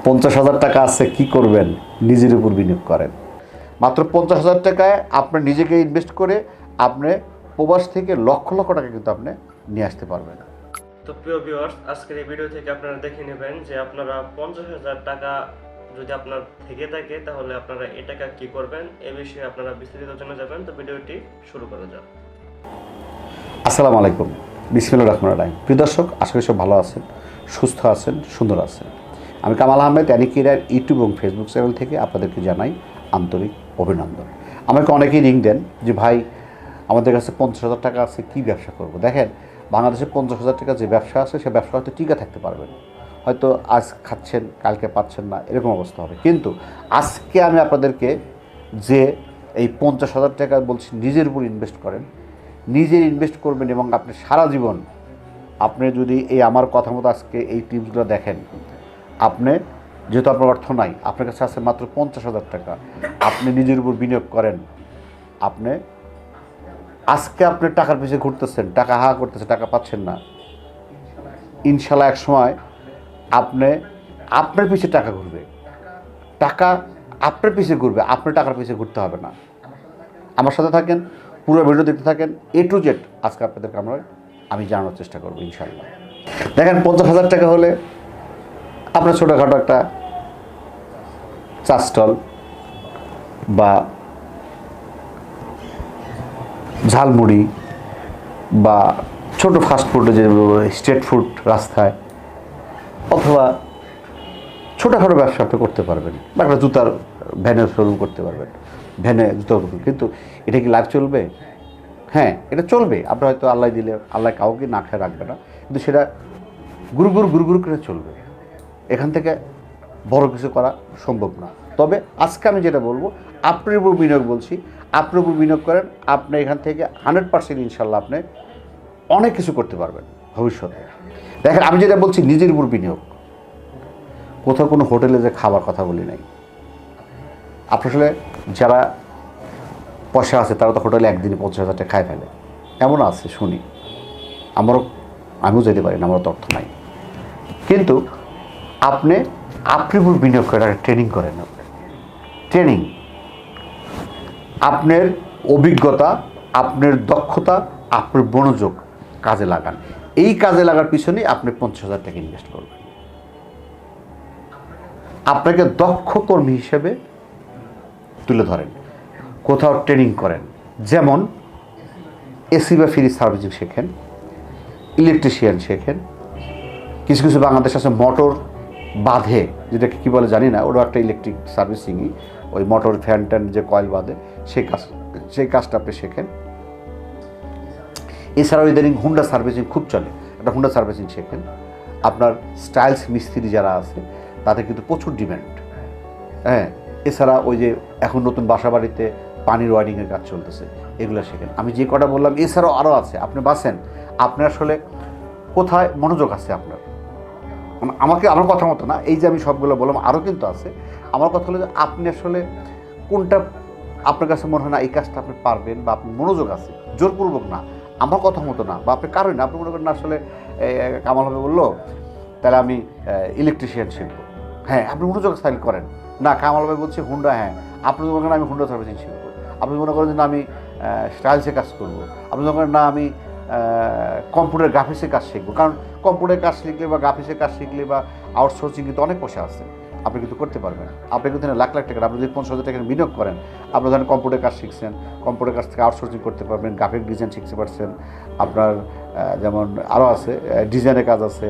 50,000 টাকা আছে, কি করবেন? নিজের উপর বিনিয়োগ করেন। মাত্র 50,000 টাকায় আপনি নিজেকে ইনভেস্ট করে আপনি প্রবাস থেকে লক্ষ লক্ষ টাকা কিন্তু আপনি নিয়ে আসতে পারবেন। তো প্রিয় ভিউয়ার্স, আজকের এই ভিডিও থেকে আপনারা দেখে নেবেন যে আপনারা 50,000 টাকা যদি আপনার থেকে থাকে তাহলে আপনারা এই টাকা কি করবেন, এ বিষয়ে আপনারা বিস্তারিত জেনে যাবেন। তো ভিডিওটি শুরু করা যাক। আসসালামু আলাইকুম, বিসমিল্লাহির রহমানির রহিম। প্রিয় দর্শক, আশা করি সব ভালো আছেন, সুস্থ আছেন, সুন্দর আছেন। আমি Kamal Ahmed, any career YouTube এবং ফেসবুক চ্যানেল থেকে আপনাদেরকে জানাই আন্তরিক অভিনন্দন। আমাকে অনেকেই লিঙ্ক দেন যে ভাই আমাদের কাছে 50,000 টাকা আছে, কী ব্যবসা করব। দেখেন, বাংলাদেশে 50,000 টাকা যে ব্যবসা আছে সে ব্যবসা হয়তো টিকে থাকতে পারবেন, হয়তো আজ খাচ্ছেন কালকে পাচ্ছেন না, এরকম অবস্থা হবে। কিন্তু আজকে আমি আপনাদেরকে যে এই 50,000 টাকা বলছি নিজের উপর ইনভেস্ট করেন, নিজের ইনভেস্ট করবেন এবং আপনি সারা জীবন আপনি যদি এই আমার কথা মতো আজকে এই টিপসগুলো দেখেন, আপনি যেহেতু আপনার অর্থ নাই, আপনার কাছে আছে মাত্র 50,000 টাকা, আপনি নিজের উপর বিনিয়োগ করেন। আপনি আজকে আপনি টাকার পিছিয়ে ঘুরতেছেন, টাকা হা করতেছেন, টাকা পাচ্ছেন না, ইনশাল্লাহ এক সময় আপনি আপনার পিছিয়ে টাকা ঘুরবে, টাকা আপনার পিছিয়ে ঘুরবে, আপনার টাকার পিছিয়ে ঘুরতে হবে না। আমার সাথে থাকেন, পুরো ভিডিও দেখতে থাকেন, A to Z আজকে আপনাদেরকে আমি জানানোর চেষ্টা করবো ইনশাল্লাহ। দেখেন, 50,000 টাকা হলে আপনার ছোটোখাটো একটা চা স্টল বা ঝালমুড়ি বা ছোটো ফাস্টফুডে যে স্ট্রিট ফুড রাস্তায়, অথবা ছোটোখাটো ব্যবসা আপনি করতে পারবেন, বা একটা জুতার ভ্যানের শোরুম করতে পারবেন, ভ্যানে জুতো। কিন্তু এটা কি লাভ চলবে? হ্যাঁ, এটা চলবে। আপনার হয়তো আল্লাহ দিলে আল্লাহ কাউকে না খেয়ে রাখবে না, কিন্তু সেটা গুরু করে চলবে। এখান থেকে বড় কিছু করা সম্ভব না। তবে আজকে আমি যেটা বলবো, আপনার উপর বিনিয়োগ বলছি, আপনার উপর বিনিয়োগ করেন। আপনি এখান থেকে 100% ইনশাল্লাহ আপনি অনেক কিছু করতে পারবেন ভবিষ্যতে। দেখেন, আমি যেটা বলছি নিজের উপর বিনিয়োগ, কোথাও কোনো হোটেলে যে খাবার কথা বলি নাই। আপনার আসলে যারা পয়সা আছে তারা তো হোটেলে একদিনে 50,000 টাকা খায় ফেলে, এমন আছে শুনি। আমিও যেতে পারি না, আমারও তো অর্থ নাই। কিন্তু আপনি উপর বিনিয়োগ করেন, ট্রেনিং করেন। ট্রেনিং, আপনার অভিজ্ঞতা, আপনার দক্ষতা, আপনার মনোযোগ কাজে লাগান। এই কাজে লাগার পিছনেই আপনি 50,000 টাকা ইনভেস্ট করবেন। আপনাকে দক্ষ কর্মী হিসেবে তুলে ধরেন, কোথাও ট্রেনিং করেন। যেমন এসি বা ফ্রিজ সার্ভিসিং শেখেন, ইলেকট্রিশিয়ান শেখেন। কিছু কিছু বাংলাদেশ আছে মোটর বাঁধে, যেটাকে কী বলে জানি না, ওটা একটা ইলেকট্রিক সার্ভিসিংই, ওই মোটর ফ্যান ট্যান যে কয়েল বাঁধে সেই কাজটা আপনি শেখেন। এছাড়াও ইদানিং হুন্ডা সার্ভিসিং খুব চলে, একটা হুন্ডা সার্ভিসিং শেখেন। আপনার স্টাইলস মিস্ত্রি যারা আছে তাদের কিন্তু প্রচুর ডিম্যান্ড। হ্যাঁ, এছাড়া ওই যে এখন নতুন বাসা বাড়িতে পানির ওয়ারিংয়ের কাজ চলতেছে, এগুলো শেখেন। আমি যে কটা বললাম, এছাড়াও আরও আছে। আপনি বাসেন, আপনি আসলে কোথায় মনোযোগ আছে আপনার, আমার কথা মতো না, এই যে আমি সবগুলো বললাম, আরও কিন্তু আছে। আমার কথা হলো যে আপনি আসলে কোনটা আপনার কাছে মনে হয় না এই কাজটা আপনি পারবেন, বা আপনার মনোযোগ আছে, জোরপূর্বক না, আমার কথা মতো না, বা আপনি কারণ আপনি মনে করেন না আসলে কামাল হবে বললো তাহলে আমি ইলেকট্রিশিয়ান শিখবো। হ্যাঁ, আপনি মনোযোগ স্টাইল করেন না। কামাল ভাই বলছে হুন্ডা, হ্যাঁ আপনি মনে করেন আমি হুন্ডা সার্ভিসিং শিখবো। আপনি মনে করেন যে না আমি স্টাইলসে কাজ করবো। আপনি মনে করেন না আমি কম্পিউটার গ্রাফিক্সের কাজ শিখবো। কারণ কম্পিউটার কাজ শিখলে বা গ্রাফিক্সের কাজ শিখলে বা আউটসোর্সিং কিন্তু অনেক পয়সা আছে, আপনি কিন্তু করতে পারবেন। আপনি কিন্তু লাখ লাখ টাকা, আপনি যদি 50,000 টাকা বিনিয়োগ করেন, আপনি ধরেন কম্পিউটার কাজ শিখছেন, কম্পিউটার কাজ থেকে আউটসোর্সিং করতে পারবেন, গ্রাফিক ডিজাইন শিখতে পারছেন। আপনার যেমন আরও আছে ডিজাইনের কাজ আছে,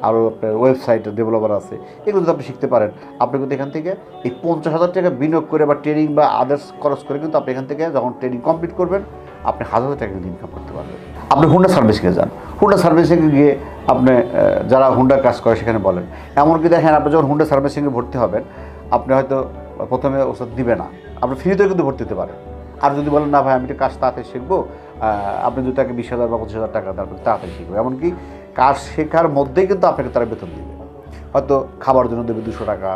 আরও আপনার ওয়েবসাইট ডেভেলপার আছে, এগুলো যদি আপনি শিখতে পারেন, আপনি কিন্তু এখান থেকে এই 50,000 টাকা বিনিয়োগ করে বা ট্রেনিং বা আদার্স খরচ করে কিন্তু আপনি এখান থেকে যখন ট্রেনিং কমপ্লিট করবেন, আপনি 1,000 টাকা কিন্তু ইনকাম করতে পারবেন। আপনি হুন্ডা সার্ভিসিংয়ে যান, হুন্ডা সার্ভিসিংয়ে গিয়ে আপনি যারা হুন্ডার কাজ করে সেখানে বলেন। এমনকি দেখেন, আপনি যখন হুন্ডা সার্ভিসিংয়ে ভর্তি হবেন, আপনি হয়তো প্রথমে ওষুধ দিবে না, আপনি ফ্রিতেও কিন্তু ভর্তি হতে পারেন। আর যদি বলেন না ভাই আমি একটা কাজ তাড়াতাড়ি শিখবো, আপনি যদি তাকে 20,000 বা 25,000 টাকা তারপর তাড়াতাড়ি শিখবো। এমনকি কাজ শেখার মধ্যেই কিন্তু আপনাকে তারা বেতন দেবে, হয়তো খাবার জন্য দেবে 200 টাকা,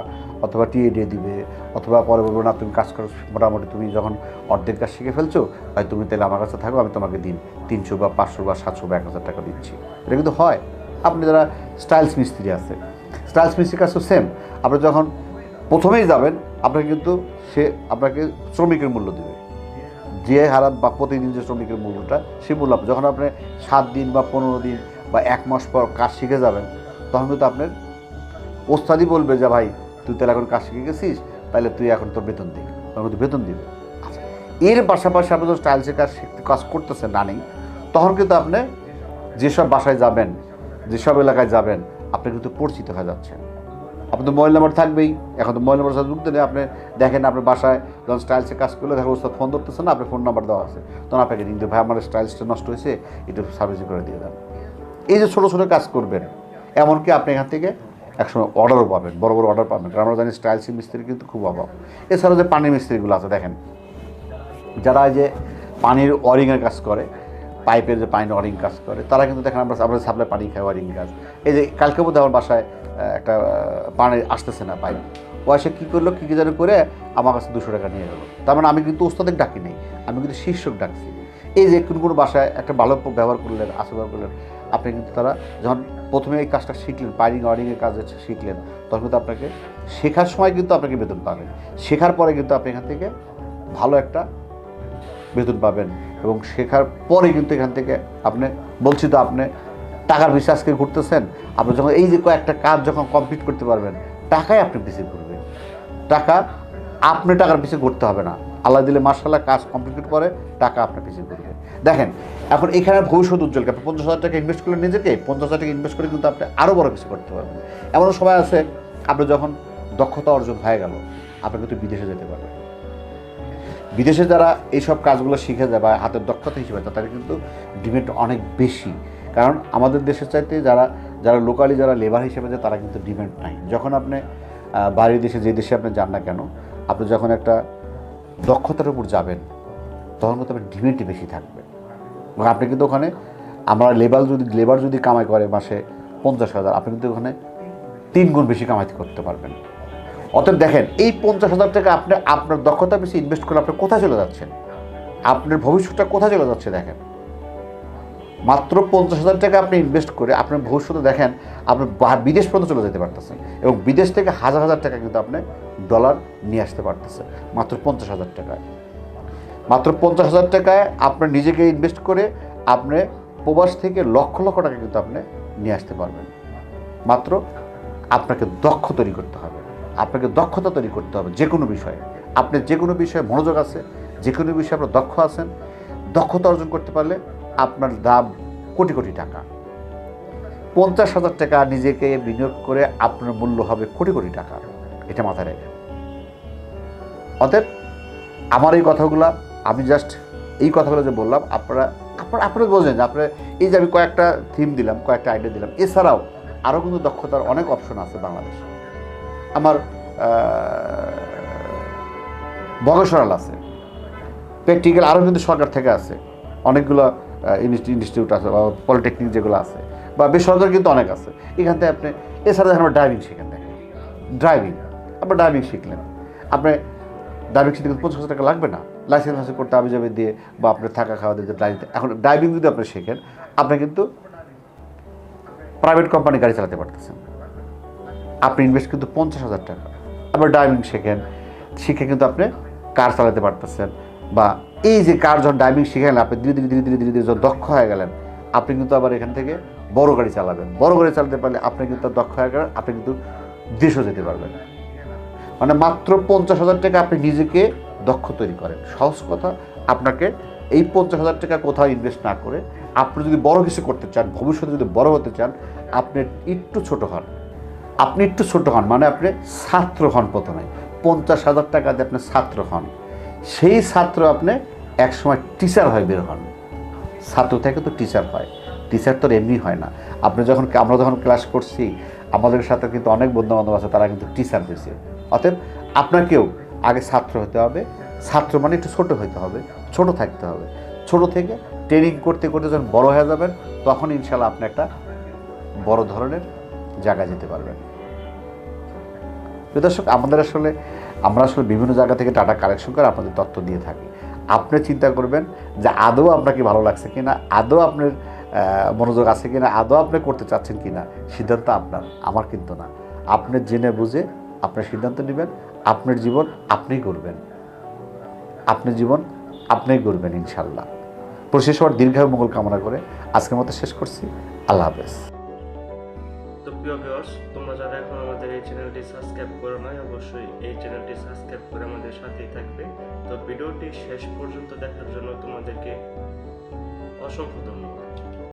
অথবা টিএ দিবে, অথবা পরে বলবো না তুমি কাজ করো, মোটামুটি তুমি যখন অর্ধেক কাজ শিখে ফেলছো, ভাই তুমি তাহলে আমার কাছে থাকো, আমি তোমাকে দিন 300 বা 500 বা 700 বা 1,000 টাকা দিচ্ছি। এটা কিন্তু হয়। আপনি যারা স্টাইলস মিস্ত্রি আছে, স্টাইলস মিস্ত্রির কাজ তো সেম। আপনি যখন প্রথমেই যাবেন আপনাকে কিন্তু সে আপনাকে শ্রমিকের মূল্য দেবে, যে হারাত বা প্রতিদিন যে শ্রমিকের মূল্যটা সেই মূল্য যখন আপনি 7 দিন বা 15 দিন বা 1 মাস পর কাজ শিখে যাবেন, তখন কিন্তু আপনার ওস্তাদই বলবে যে ভাই তুই তাহলে এখন কাজ শিখে গেছিস, তাহলে তুই এখন তোর বেতন দিবি, তখন কিন্তু বেতন দিবে। আচ্ছা, এর পাশাপাশি আপনি যখন স্টাইলসের কাজ করতেছেন রানিং, তখন কিন্তু আপনি যেসব বাসায় যাবেন, যেসব এলাকায় যাবেন, আপনি কিন্তু পরিচিত হয়ে যাচ্ছেন। আপনি তো মোবাইল নাম্বার থাকবেই, এখন তো মোবাইল নাম্বার সাথে যুক্ত নেই। আপনি দেখেন আপনার বাসায় যখন স্টাইলসে কাজ করলে দেখেন ওস্তাদ ফোন ধরতেছে না, আপনার ফোন নাম্বার দেওয়া আছে, তখন আপনাকে কিন্তু ভাই আমার স্টাইলসটা নষ্ট হয়েছে, একটু সার্ভিসিং করে দিয়ে দেন। এই যে ছোটো ছোটো কাজ করবেন, এমনকি আপনি এখান থেকে একসময় অর্ডারও পাবেন, বড় বড় অর্ডার পাবেন, কারণ আমরা জানি স্টাইলসের মিস্ত্রি কিন্তু খুব অভাব। এছাড়াও যে পানির মিস্ত্রিগুলো আছে দেখেন, যারা এই যে পানির ওয়ারিংয়ের কাজ করে, পাইপের যে পানির ওয়ারিং কাজ করে, তারা কিন্তু দেখেন আমরা সাপ্লাই পানি খাই ওয়ারিং কাজ। এই যে কালকে মধ্যে আমার বাসায় একটা পানি আসতেছে না পাইপ, ও এসে কী করলো, কী যেন করে আমার কাছে 200 টাকা নিয়ে গেলো। তার মানে আমি কিন্তু ওস্তাদের ডাকি নেই, আমি কিন্তু শীর্ষক ডাকছি। এই যে কোনো বাসায় একটা ভালো ব্যবহার করলেন, ব্যবহার করলেন, আপনি কিন্তু তারা যখন প্রথমে এই কাজটা শিখলেন, পাইপিং ওয়ারিংয়ের কাজ শিখলেন, তখন কিন্তু আপনাকে শেখার সময় কিন্তু আপনাকে বেতন পাবেন, শেখার পরে কিন্তু আপনি এখান থেকে ভালো একটা বেতন পাবেন, এবং শেখার পরে কিন্তু এখান থেকে আপনি বলছি তো আপনি টাকার পিছিয়ে আজকে ঘুরতেছেন, আপনি যখন এই যে কয়েকটা কাজ যখন কমপ্লিট করতে পারবেন, টাকাই আপনি পিছিয়ে ঘুরবে, টাকা আপনি টাকার পিছিয়ে ঘুরতে হবে না। আল্লাহ দিলে মাশাআল্লাহ কাজ কমপ্লিট করে টাকা আপনার পিছিয়ে ঘুরবে। দেখেন এখন এখানে ভবিষ্যৎ উজ্জ্বল, আপনি 50,000 টাকা ইনভেস্ট করলেন নিজেকে, 50,000 টাকা ইনভেস্ট করে কিন্তু আপনি আরও বড় কিছু করতে পারবেন। এমন সময় আছে আপনি যখন দক্ষতা অর্জন হয়ে গেল, আপনি কিন্তু বিদেশে যেতে পারবেন। বিদেশে যারা এইসব কাজগুলো শিখে যায় বা হাতের দক্ষতা হিসেবে, তাদের কিন্তু ডিমান্ড অনেক বেশি, কারণ আমাদের দেশের চাইতে যারা লোকালি যারা লেবার হিসেবে যায়, তারা কিন্তু ডিমান্ড নাই। যখন আপনি বাইরের দেশে, যে দেশে আপনি যান না কেন, আপনি যখন একটা দক্ষতার উপর যাবেন, তখন কিন্তু আপনার ডিমান্ডটি বেশি থাকবে। এবং আপনি কিন্তু ওখানে আমরা লেবার যদি কামাই করে মাসে 50,000, আপনি কিন্তু ওখানে 3 গুণ বেশি কামাই করতে পারবেন। অতএব দেখেন এই 50,000 টাকা আপনি আপনার দক্ষতা বেশি ইনভেস্ট করে আপনি কোথায় চলে যাচ্ছেন, আপনার ভবিষ্যৎটা কোথায় চলে যাচ্ছে। দেখেন মাত্র 50,000 টাকা আপনি ইনভেস্ট করে আপনার ভবিষ্যতে দেখেন আপনি বিদেশ পর্যন্ত চলে যেতে পারতেছেন, এবং বিদেশ থেকে হাজার হাজার টাকা কিন্তু আপনি ডলার নিয়ে আসতে পারতেছেন মাত্র 50,000 টাকায়। মাত্র 50,000 টাকায় আপনার নিজেকে ইনভেস্ট করে আপনি প্রবাস থেকে লক্ষ লক্ষ টাকা কিন্তু আপনি নিয়ে আসতে পারবেন। মাত্র আপনাকে তৈরি করতে হবে, আপনাকে দক্ষতা তৈরি করতে হবে। যে কোনো বিষয়ে আপনি যে কোনো বিষয়ে মনোযোগ আছে, যে কোনো বিষয়ে আপনার দক্ষ আছেন, দক্ষতা অর্জন করতে পারলে আপনার দাম কোটি কোটি টাকা। 50,000 টাকা নিজেকে বিনিয়োগ করে আপনার মূল্য হবে কোটি কোটি টাকা, এটা মাথায় রেখে। অতএব আমার এই কথাগুলো, আমি জাস্ট এই কথাগুলো যে বললাম, আপনারা বোঝেন যে আপনার এই যে আমি কয়েকটা থিম দিলাম, কয়েকটা আইডিয়া দিলাম, এছাড়াও আরও কিন্তু দক্ষতার অনেক অপশন আছে বাংলাদেশে। আমার ভকেশনাল আছে, প্র্যাকটিক্যাল আরও কিন্তু সরকার থেকে আছে অনেকগুলো ইনস্টিটিউট আছে, বা পলিটেকনিক যেগুলো আছে, বা বেসরকারি কিন্তু অনেক আছে। এখান থেকে আপনি এছাড়া আমরা ড্রাইভিং শিখেন, দেখেন আপনি ড্রাইভিং শিখলেন, আপনি ড্রাইভিং শিখতে কিন্তু 50,000 টাকা লাগবে না, লাইসেন্স করতে আবি যাবে দিয়ে বা আপনার থাকা খাওয়া দিয়ে ড্রাইভিং। এখন ড্রাইভিং যদি আপনি শেখেন, আপনি কিন্তু প্রাইভেট কোম্পানি গাড়ি চালাতে পারতেছেন, আপনি ইনভেস্ট কিন্তু 50,000 টাকা। আবার ড্রাইভিং শিখে কিন্তু আপনি কার চালাতে পারতেছেন, বা এই যে কার যখন ড্রাইভিং শিখেন, আপনি ধীরে ধীরে যখন দক্ষ হয়ে গেলেন, আপনি কিন্তু আবার এখান থেকে বড় গাড়ি চালাবেন। বড় গাড়ি চালাতে পারলে আপনি কিন্তু দক্ষ হয়ে গেলেন, আপনি কিন্তু দেশও যেতে পারবেন। মানে মাত্র 50,000 টাকা আপনি নিজেকে দক্ষ তৈরি করেন। সহজ কথা, আপনাকে এই 50,000 টাকা কোথাও ইনভেস্ট না করে আপনি যদি বড় কিছু করতে চান, ভবিষ্যতে যদি বড় হতে চান, আপনি একটু ছোট হন। মানে আপনি ছাত্র হন। প্রথমে 50,000 টাকা দিয়ে আপনি ছাত্র হন, সেই ছাত্র আপনি একসময় টিচার হয় বের হন। ছাত্র থেকে তো টিচার হয়, টিচার তো এমনি হয় না। আমরা যখন ক্লাস করছি, আমাদের সাথে কিন্তু অনেক বন্ধুবান্ধব আছে, তারা কিন্তু টিচার হয়েছে। অতএব আপনাকেও আগে ছাত্র হতে হবে। ছাত্র মানে একটু ছোট হতে হবে, ছোট থাকতে হবে। ছোট থেকে ট্রেনিং করতে করতে যখন বড় হয়ে যাবেন, তখন ইনশাল্লাহ আপনি একটা বড় ধরনের জায়গায় যেতে পারবেন। দর্শক, আমরা আসলে বিভিন্ন জায়গা থেকে ডাটা কালেকশন করে আপনাদের তথ্য দিয়ে থাকি। আপনি চিন্তা করবেন যে আদৌ আপনাকে ভালো লাগছে কিনা, আদৌ আপনার মনোযোগ আছে কিনা, আদৌ আপনি করতে চাচ্ছেন কিনা। সিদ্ধান্ত আপনার, আমার কিন্তু না। আপনি জেনে বুঝে আপনার সিদ্ধান্ত নেবেন, আপনার জীবন আপনিই করবেন, আপনার জীবন আপনিই করবেন ইনশাল্লাহ। পরিশেষ হওয়ার দীর্ঘায়ু মঙ্গল কামনা করে আজকের মতো শেষ করছি। আল্লাহ হাফেজ। তো প্রিয় ভিউয়ার্স, তোমরা যারা এখন আমাদের এই চ্যানেলটি সাবস্ক্রাইব করো নাই, অবশ্যই এই চ্যানেলটি সাবস্ক্রাইব করে আমাদের সাথেই থাকবে। তো ভিডিওটি শেষ পর্যন্ত দেখার জন্য তোমাদেরকে অসংখ্য ধন্যবাদ।